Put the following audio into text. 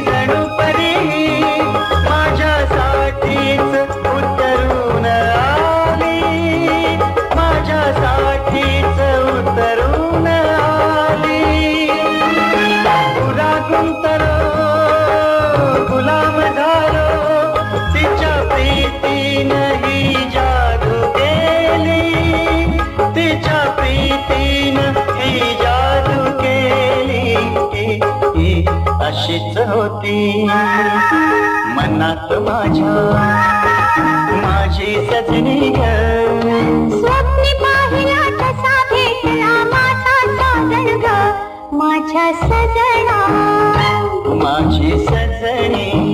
जणू परी माझ्यासाठीच उतरून आली, माझ्यासाठीच उतरून आली. पुरा गुंतलो गुलाम झालो, तिच्या प्रीतीनं ही जादू केली, तिच्या प्रीतीनं ही जादू केली. अशीच होती मनात माझ्या माझी सजनी ग. स्वप्नी पाहिला तसा भेटला माझा साजन ग, माझ्या सजना माझी सजनी.